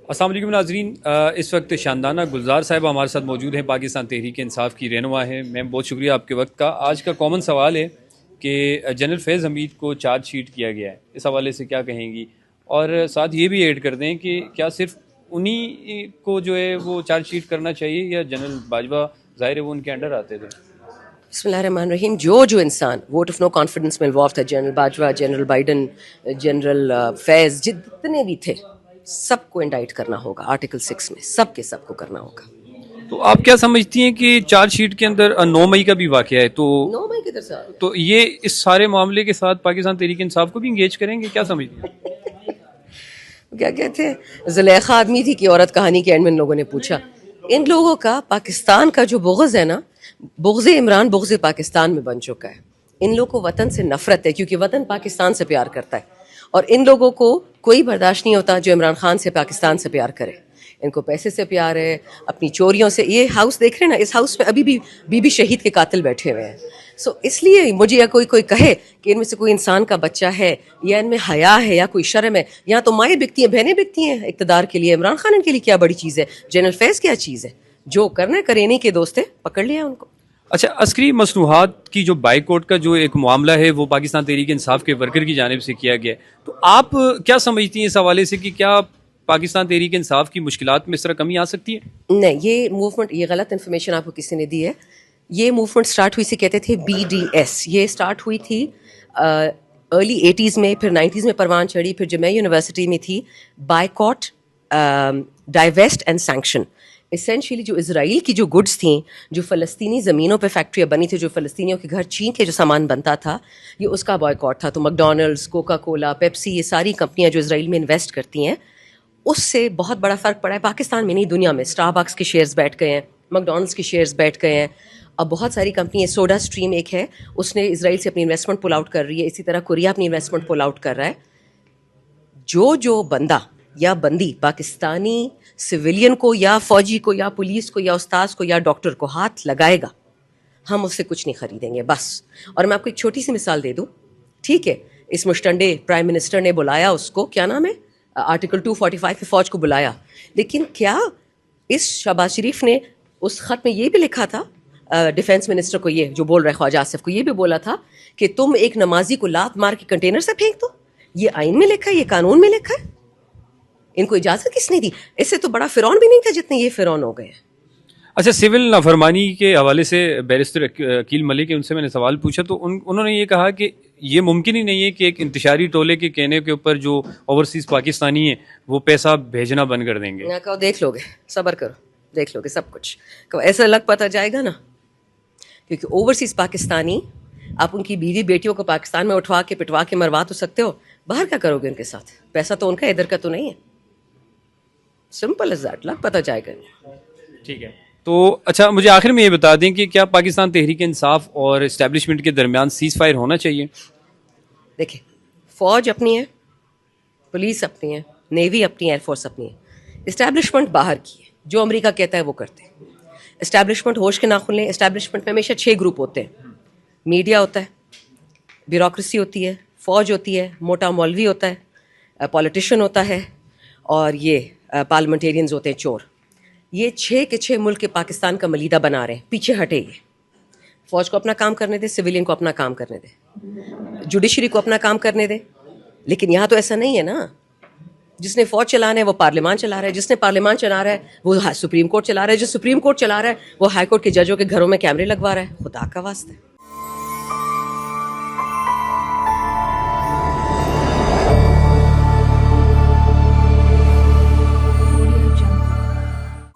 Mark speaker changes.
Speaker 1: السلام علیکم ناظرین، اس وقت شاندانہ گلزار صاحبہ ہمارے ساتھ موجود ہیں، پاکستان تحریک انصاف کی رہنما ہیں. میم بہت شکریہ آپ کے وقت کا. آج کا کامن سوال ہے کہ جنرل فیض حمید کو چارج شیٹ کیا گیا ہے، اس حوالے سے کیا کہیں گی؟ اور ساتھ یہ بھی ایڈ کر دیں کہ کیا صرف انہی کو جو ہے وہ چارج شیٹ کرنا چاہیے یا جنرل باجوہ ظاہر ہے وہ ان کے انڈر آتے تھے؟
Speaker 2: بسم اللہ الرحمن الرحیم. جو انسان ووٹ آف نو کانفیڈنس میں انوالو تھا، general Bajwa, general Biden, general Faiz, جتنے بھی تھے سب کو انڈائٹ کرنا ہوگا. آرٹیکل 6 میں سب کے سب کو کرنا ہوگا.
Speaker 1: تو آپ کیا سمجھتی ہیں کہ چارج شیٹ کے اندر 9 مئی کا بھی واقعہ ہے،
Speaker 2: 9 مئی کی طرف
Speaker 1: تو یہ اس سارے معاملے کے ساتھ پاکستان تحریک انصاف کو بھی انگیج کریں گے؟ کیا سمجھتی ہیں؟
Speaker 2: کیا کہتے ہیں، زلیخا آدمی تھی کہ عورت کہانی کے اینڈ میں ان لوگوں نے پوچھا. ان لوگوں کا پاکستان کا جو بغض ہے نا، بغض عمران بغض پاکستان میں بن چکا ہے. ان لوگوں کو وطن سے نفرت ہے کیونکہ وطن پاکستان سے پیار کرتا ہے، اور ان لوگوں کو کوئی برداشت نہیں ہوتا جو عمران خان سے پاکستان سے پیار کرے. ان کو پیسے سے پیار ہے، اپنی چوریوں سے. یہ ہاؤس دیکھ رہے ہیں نا، اس ہاؤس میں ابھی بھی بی بی شہید کے قاتل بیٹھے ہوئے ہیں. سو اس لیے مجھے یا کوئی کہے کہ ان میں سے کوئی انسان کا بچہ ہے یا ان میں حیا ہے یا کوئی شرم ہے، یہاں تو مائیں بکتی ہیں، بہنیں بکتی ہیں اقتدار کے لیے. عمران خان ان کے لیے کیا بڑی چیز ہے؟ جنرل فیض کیا چیز ہے؟ جو کرنا کرے نہیں کے دوست ہے، پکڑ لیا ان کو.
Speaker 1: اچھا، عسکری مصنوعات کی جو بائیکاٹ کا جو ایک معاملہ ہے وہ پاکستان تحریک انصاف کے ورکر کی جانب سے کیا گیا ہے، تو آپ کیا سمجھتی ہیں اس حوالے سے کہ کیا پاکستان تحریک انصاف کی مشکلات میں اس طرح کمی آ سکتی ہے؟
Speaker 2: نہیں، یہ موومنٹ، یہ غلط انفارمیشن آپ کو کسی نے دی ہے. یہ موومنٹ سٹارٹ ہوئی سے کہتے تھے BDS. یہ سٹارٹ ہوئی تھی ارلی 80s میں، پھر 90s میں پروان چڑھی، پھر جامعہ یونیورسٹی میں تھی. Boycott, divest and sanction. Essentially جو اسرائیل کی جو گڈس تھیں، جو فلسطینی زمینوں پہ فیکٹریاں بنی تھی، جو فلسطینیوں کے گھر چھین کے جو سامان بنتا تھا، یہ اس کا بائیکاٹ تھا. تو میکڈونلڈس، کوکا کولا، پیپسی، یہ ساری کمپنیاں جو اسرائیل میں انویسٹ کرتی ہیں، اس سے بہت بڑا فرق پڑا ہے. پاکستان میں نہیں، دنیا میں. اسٹار بکس کے شیئرز بیٹھ گئے ہیں، میکڈونلڈس کے شیئرز بیٹھ گئے ہیں. اب بہت ساری کمپنی، سوڈا اسٹریم ایک ہے، اس نے اسرائیل سے اپنی انویسٹمنٹ پل آؤٹ کر رہی ہے. اسی طرح کوریا اپنی انویسٹمنٹ پل آؤٹ کر رہا ہے. جو بندہ یا بندی پاکستانی سویلین کو یا فوجی کو یا پولیس کو یا استاذ کو یا ڈاکٹر کو ہاتھ لگائے گا، ہم اس سے کچھ نہیں خریدیں گے بس. اور میں آپ کو ایک چھوٹی سی مثال دے دوں، ٹھیک ہے؟ اس مشٹنڈے پرائم منسٹر نے بلایا اس کو، کیا نام ہے، آرٹیکل 245 کی فوج کو بلایا، لیکن کیا اس شہباز شریف نے اس خط میں یہ بھی لکھا تھا ڈیفینس منسٹر کو، یہ جو بول رہے خواجہ آصف کو، یہ بھی بولا تھا کہ تم ایک نمازی کو لات مار کے کنٹینر سے پھینک دو؟ یہ آئین میں لکھا ہے، یہ قانون میں لکھا ہے. ان کو اجازت کس نے دی؟ اس سے تو بڑا فرعون بھی نہیں تھا جتنے یہ فرعون ہو گئے ہیں.
Speaker 1: اچھا، سول نافرمانی کے حوالے سے بیرسٹر عقیل ملک، ان سے میں نے سوال پوچھا تو انہوں نے یہ کہا کہ یہ ممکن ہی نہیں ہے کہ ایک انتشاری ٹولے کے کہنے کے اوپر جو اوورسیز پاکستانی ہیں وہ پیسہ بھیجنا بند کر دیں گے.
Speaker 2: میں کہو دیکھ لو گے، صبر کرو، دیکھ لو گے سب کچھ. ایسا لگ پتہ جائے گا نا، کیونکہ اوورسیز پاکستانی، آپ ان کی بیوی بیٹیوں کو پاکستان میں اٹھوا کے پٹوا کے مروا تو سکتے ہو، باہر کیا کرو گے ان کے ساتھ؟ پیسہ تو ان کا، ادھر کا تو نہیں ہے. سمپل از دیٹ، لگ پتہ جائے گا.
Speaker 1: ٹھیک ہے. تو اچھا، مجھے آخر میں یہ بتا دیں کہ کیا پاکستان تحریک انصاف اور اسٹیبلشمنٹ کے درمیان سیز فائر ہونا چاہیے؟
Speaker 2: دیکھیں، فوج اپنی ہے، پولیس اپنی ہے، نیوی اپنی، ایئر فورس اپنی ہے. اسٹیبلشمنٹ باہر کی ہے، جو امریکہ کہتا ہے وہ کرتے ہیں. اسٹیبلشمنٹ ہوش کے ناخن لیں. اسٹیبلشمنٹ میں ہمیشہ 6 گروپ ہوتے ہیں. میڈیا ہوتا ہے، بیوروکریسی ہوتی ہے، فوج ہوتی ہے، موٹا مولوی ہوتا ہے، پولیٹیشین ہوتا ہے، اور یہ پارلیمنٹیرینز ہوتے ہیں، چور. یہ 6 کے 6 ملک کے پاکستان کا ملیدہ بنا رہے ہیں. پیچھے ہٹے یہ. فوج کو اپنا کام کرنے دے، سویلین کو اپنا کام کرنے دے، جوڈیشری کو اپنا کام کرنے دے. لیکن یہاں تو ایسا نہیں ہے نا. جس نے فوج چلانا ہے وہ پارلیمان چلا رہا ہے، جس نے پارلیمان چلا رہا ہے وہ سپریم کورٹ چلا رہا ہے، جو سپریم کورٹ چلا رہا ہے وہ ہائی کورٹ کے ججوں کے گھروں میں کیمرے لگوا رہا ہے. خدا کا واسطہ ہے.